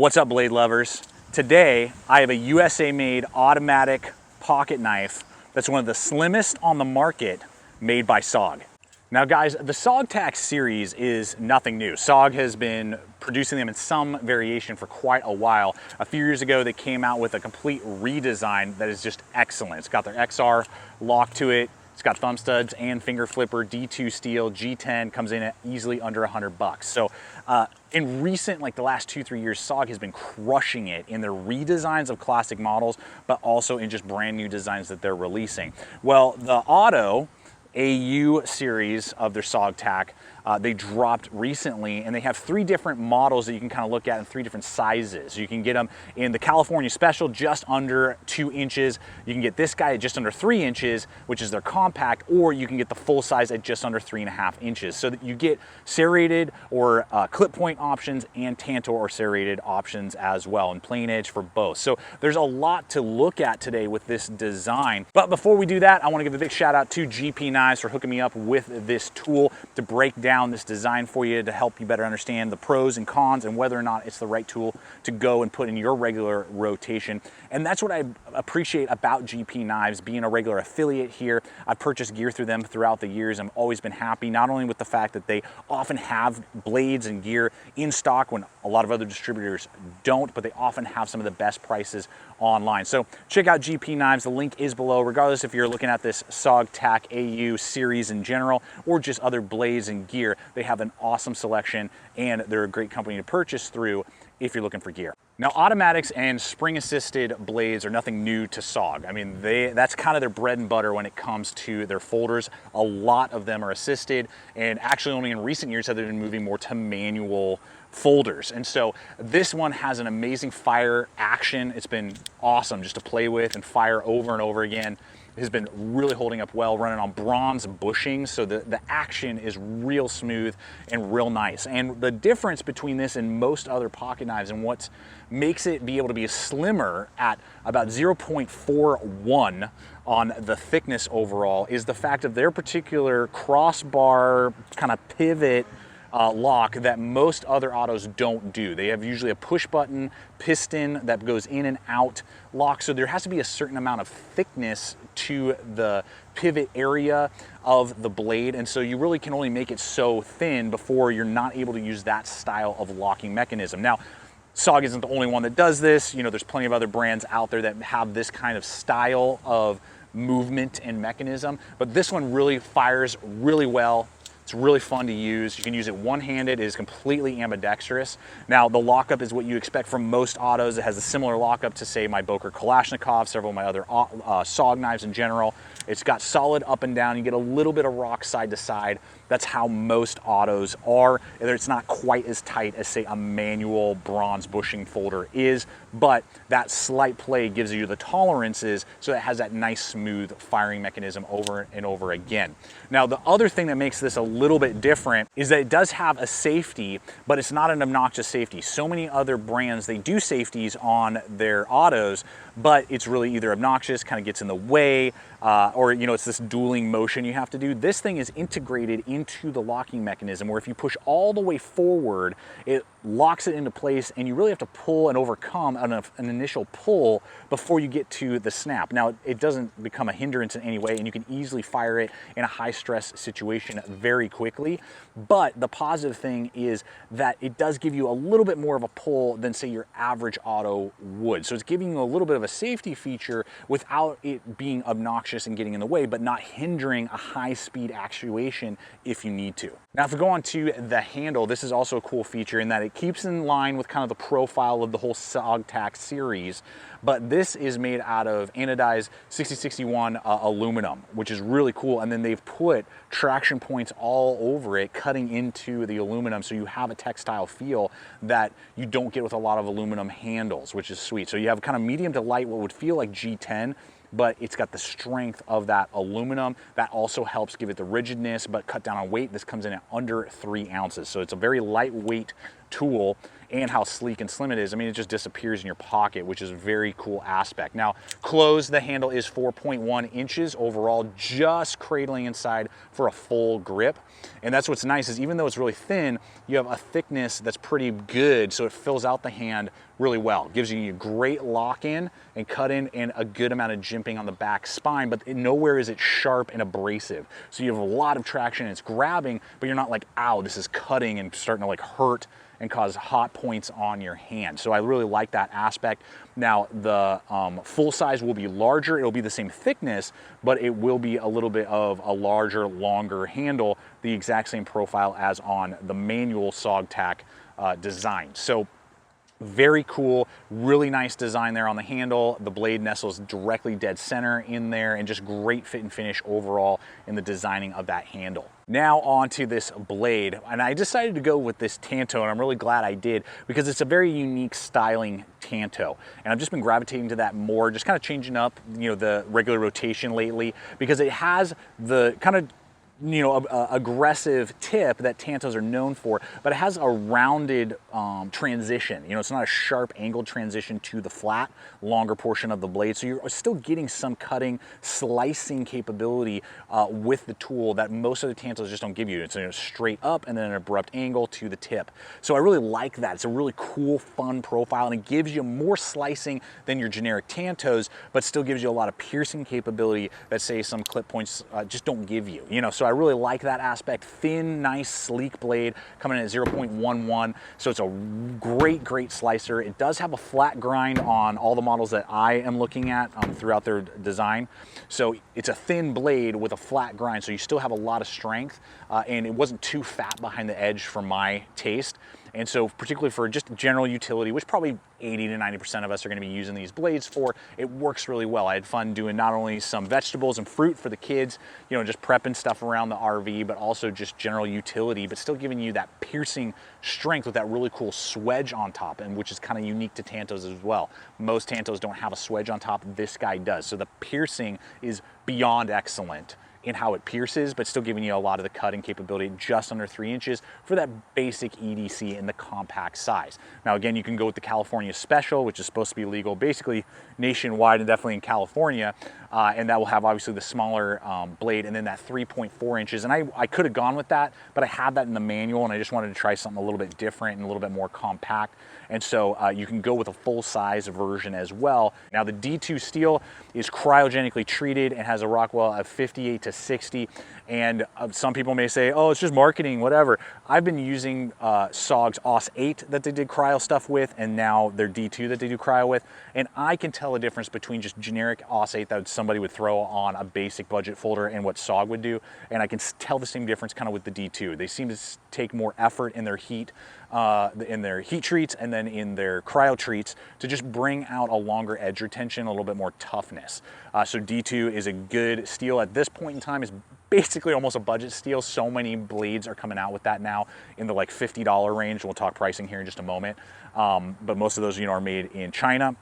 What's up, blade lovers? Today, I have a USA-made automatic pocket knife that's one of the slimmest on the market, made by SOG. Now guys, the SOG TAC series is nothing new. SOG has been producing them in some variation for quite a while. A few years ago, they came out with a complete redesign that is just excellent. It's got their XR lock to it. It's got thumb studs and finger flipper, D2 steel, G10, comes in at easily under $100. So in recent, like the last 2-3 years, SOG has been crushing it in their redesigns of classic models, but also in just brand new designs that they're releasing. Well, the Auto AU series of their SOG TAC, they dropped recently, and they have 3 different models that you can kind of look at in 3 different sizes. You can get them in the California Special, just under 2 inches. You can get this guy at just under 3 inches, which is their compact, or you can get the full size at just under 3.5 inches. So that you get serrated or clip point options and Tantor or serrated options as well, and plain edge for both. So there's a lot to look at today with this design. But before we do that, I want to give a big shout out to GPKNIVES for hooking me up with this tool to break down this design for you, to help you better understand the pros and cons and whether or not it's the right tool to go and put in your regular rotation. And that's what I appreciate about GPKNIVES, being a regular affiliate here. I've purchased gear through them throughout the years. I've always been happy, not only with the fact that they often have blades and gear in stock when a lot of other distributors don't, but they often have some of the best prices online. So check out GPKNIVES. The link is below, regardless if you're looking at this SOG TAC AU series in general or just other blades and gear. They have an awesome selection, and they're a great company to purchase through if you're looking for gear. Now, automatics and spring-assisted blades are nothing new to SOG. I mean, that's kind of their bread and butter when it comes to their folders. A lot of them are assisted, and actually only in recent years have they been moving more to manual folders. And so this one has an amazing fire action. It's been awesome just to play with and fire over and over again. It has been really holding up well, running on bronze bushings, so the action is real smooth and real nice. And the difference between this and most other pocket knives, and what makes it be able to be slimmer at about 0.41 on the thickness overall, is the fact of their particular crossbar kind of pivot lock that most other autos don't do. They have usually a push button piston that goes in and out lock, so there has to be a certain amount of thickness to the pivot area of the blade, and so you really can only make it so thin before you're not able to use that style of locking mechanism. Now, SOG isn't the only one that does this. You know, there's plenty of other brands out there that have this kind of style of movement and mechanism, but this one really fires really well. It's really fun to use. You can use it one-handed. It is completely ambidextrous. Now, the lockup is what you expect from most autos. It has a similar lockup to, say, my Boker Kalashnikov, several of my other SOG knives in general. It's got solid up and down. You get a little bit of rock side to side. That's how most autos are. It's not quite as tight as, say, a manual bronze bushing folder is, but that slight play gives you the tolerances, so it has that nice smooth firing mechanism over and over again. Now, the other thing that makes this a little bit different is that it does have a safety, but it's not an obnoxious safety. So many other brands, they do safeties on their autos, but it's really either obnoxious, kind of gets in the way, or, you know, it's this dueling motion you have to do. This thing is integrated into the locking mechanism, where if you push all the way forward, it locks it into place, and you really have to pull and overcome an initial pull before you get to the snap. Now, it doesn't become a hindrance in any way, and you can easily fire it in a high-stress situation very quickly. But the positive thing is that it does give you a little bit more of a pull than, say, your average auto would. So it's giving you a little bit of a safety feature without it being obnoxious and getting in the way, but not hindering a high-speed actuation if you need to. Now, if we go on to the handle, this is also a cool feature in that it keeps in line with kind of the profile of the whole SOG TAC series, but this is made out of anodized 6061 aluminum, which is really cool. And then they've put traction points all over it, cutting into the aluminum, so you have a textile feel that you don't get with a lot of aluminum handles, which is sweet. So you have kind of medium to light, what would feel like G10, but it's got the strength of that aluminum. That also helps give it the rigidness, but cut down on weight. This comes in at under 3 ounces. So it's a very lightweight tool, and how sleek and slim it is, I mean, it just disappears in your pocket, which is a very cool aspect. Now, closed, the handle is 4.1 inches overall, just cradling inside for a full grip. And that's what's nice, is even though it's really thin, you have a thickness that's pretty good, so it fills out the hand really well. Gives you a great lock in and cut in and a good amount of jimping on the back spine, but nowhere is it sharp and abrasive. So you have a lot of traction, it's grabbing, but you're not like, ow, this is cutting and starting to like hurt and cause hot points on your hand. So I really like that aspect. Now the full size will be larger, it'll be the same thickness, but it will be a little bit of a larger, longer handle, the exact same profile as on the manual SOG TAC design. So very cool, really nice design there on the handle. The blade nestles directly dead center in there, and just great fit and finish overall in the designing of that handle. Now onto this blade, and I decided to go with this Tanto, and I'm really glad I did, because it's a very unique styling Tanto, and I've just been gravitating to that more, just kind of changing up, you know, the regular rotation lately, because it has the kind of, you know, aggressive tip that Tantos are known for, but it has a rounded transition. You know, it's not a sharp angled transition to the flat, longer portion of the blade. So you're still getting some cutting, slicing capability with the tool that most of the Tantos just don't give you. It's, you know, straight up and then an abrupt angle to the tip. So I really like that. It's a really cool, fun profile, and it gives you more slicing than your generic Tantos, but still gives you a lot of piercing capability that, say, some clip points just don't give you. You know, so I really like that aspect. Thin, nice, sleek blade coming in at 0.11. So it's a great slicer. It does have a flat grind on all the models that I am looking at throughout their design. So it's a thin blade with a flat grind, so you still have a lot of strength, and it wasn't too fat behind the edge for my taste. And so particularly for just general utility, which probably 80 to 90% of us are going to be using these blades for, it works really well. I had fun doing not only some vegetables and fruit for the kids, you know, just prepping stuff around the RV, but also just general utility, but still giving you that piercing strength with that really cool swedge on top, and which is kind of unique to Tantos as well. Most Tantos don't have a swedge on top, this guy does. So the piercing is beyond excellent in how it pierces, but still giving you a lot of the cutting capability just under 3 inches for that basic EDC in the compact size. Now again, you can go with the California Special, which is supposed to be legal basically nationwide and definitely in California, and that will have obviously the smaller blade, and then that 3.4 inches. And I could have gone with that, but I had that in the manual, and I just wanted to try something a little bit different and a little bit more compact. And so you can go with a full size version as well. Now the D2 steel is cryogenically treated and has a Rockwell of 58 to 60. And some people may say, oh, it's just marketing, whatever. I've been using SOG's OS 8 that they did cryo stuff with, and now their D2 that they do cryo with. And I can tell a difference between just generic OS 8 that somebody would throw on a basic budget folder and what SOG would do. And I can tell the same difference kind of with the D2. They seem to take more effort in their heat treats and then in their cryo treats to just bring out a longer edge retention, a little bit more toughness. So D2 is a good steel at this point in time. Is basically almost a budget steel. So many blades are coming out with that now in the like $50 range. We'll talk pricing here in just a moment. But most of those, you know, are made in China.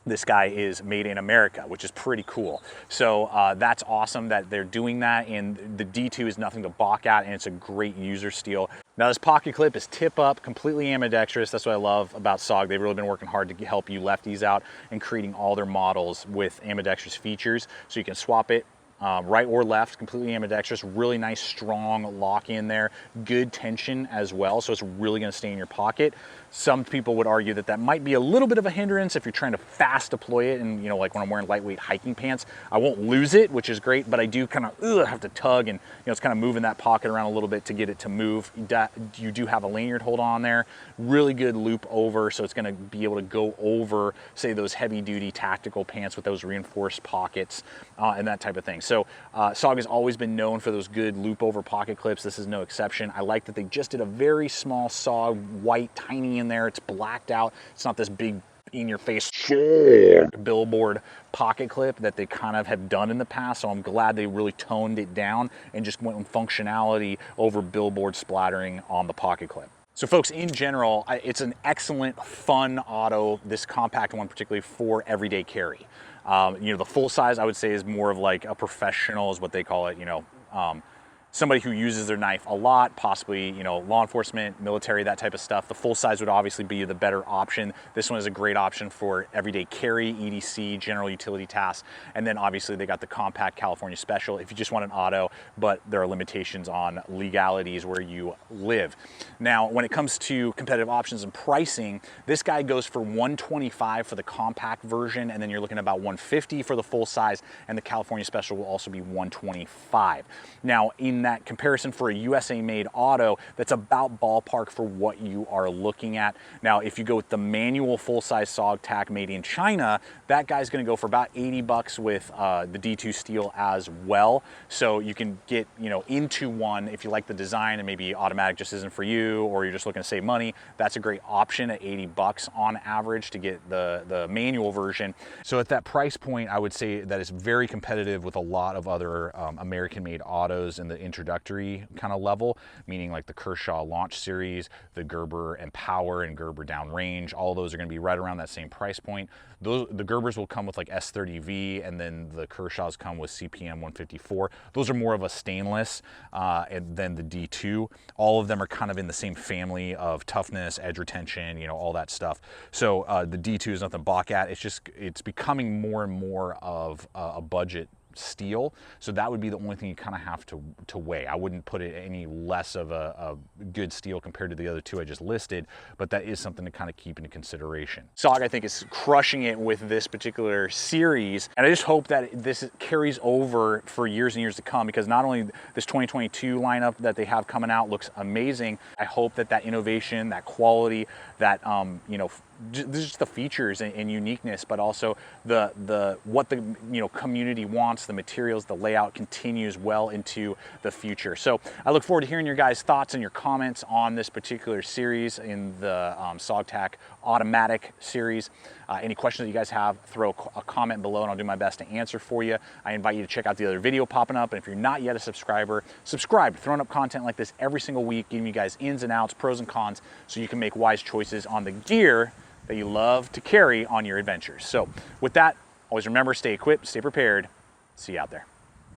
This guy is made in America, which is pretty cool. So that's awesome that they're doing that, and the D2 is nothing to balk at, and it's a great user steel. Now this pocket clip is tip up, completely ambidextrous. That's what I love about SOG. They've really been working hard to help you lefties out and creating all their models with ambidextrous features. So you can swap it right or left, completely ambidextrous, really nice strong lock in there, good tension as well, so it's really going to stay in your pocket. Some people would argue that that might be a little bit of a hindrance if you're trying to fast deploy it, and you know, like when I'm wearing lightweight hiking pants, I won't lose it, which is great, but I do kind of have to tug, and you know, it's kind of moving that pocket around a little bit to get it to move. You do have a lanyard hold on there, really good loop over, so it's going to be able to go over, say, those heavy duty tactical pants with those reinforced pockets and that type of thing. So SOG has always been known for those good loop over pocket clips. This is no exception. I like that they just did a very small SOG white, tiny in there. It's blacked out. It's not this big in your face billboard pocket clip that they kind of have done in the past. So I'm glad they really toned it down and just went with functionality over billboard splattering on the pocket clip. So folks, in general, it's an excellent, fun auto, this compact one particularly for everyday carry. You know, the full size I would say is more of like a professional is what they call it, you know, somebody who uses their knife a lot, possibly, you know, law enforcement, military, that type of stuff. The full size would obviously be the better option. This one is a great option for everyday carry, EDC, general utility tasks. And then obviously they got the compact California Special if you just want an auto, but there are limitations on legalities where you live. Now, when it comes to competitive options and pricing, this guy goes for $125 for the compact version, and then you're looking at about $150 for the full size, and the California Special will also be $125. Now, in that comparison for a USA made auto, that's about ballpark for what you are looking at. Now, if you go with the manual full-size SOG TAC made in China, that guy's gonna go for about 80 bucks with the D2 steel as well. So you can get, you know, into one if you like the design and maybe automatic just isn't for you, or you're just looking to save money. That's a great option at 80 bucks on average to get the manual version. So at that price point, I would say that it's very competitive with a lot of other American made autos in the introductory kind of level, meaning like the Kershaw Launch Series, the Gerber Empower and Gerber Downrange. All of those are going to be right around that same price point. The Gerbers will come with like S30V, and then the Kershaws come with CPM 154. Those are more of a stainless, and then the D2. All of them are kind of in the same family of toughness, edge retention, you know, all that stuff. So the D2 is nothing to balk at. It's becoming more and more of a budget steel, so that would be the only thing you kind of have to weigh. I wouldn't put it any less of a good steel compared to the other two I just listed, but that is something to kind of keep into consideration. SOG, I think, is crushing it with this particular series, and I just hope that this carries over for years and years to come, because not only this 2022 lineup that they have coming out looks amazing, I hope that that innovation, that quality, that you know, just the features and uniqueness, but also what the, you know, community wants, the materials, the layout continues well into the future. So I look forward to hearing your guys' thoughts and your comments on this particular series in the SOG TAC automatic series. Any questions that you guys have, throw a comment below and I'll do my best to answer for you. I invite you to check out the other video popping up, and if you're not yet a subscriber, subscribe. Throwing up content like this every single week, giving you guys ins and outs, pros and cons, so you can make wise choices on the gear that you love to carry on your adventures. So with that, always remember, stay equipped, stay prepared. See you out there.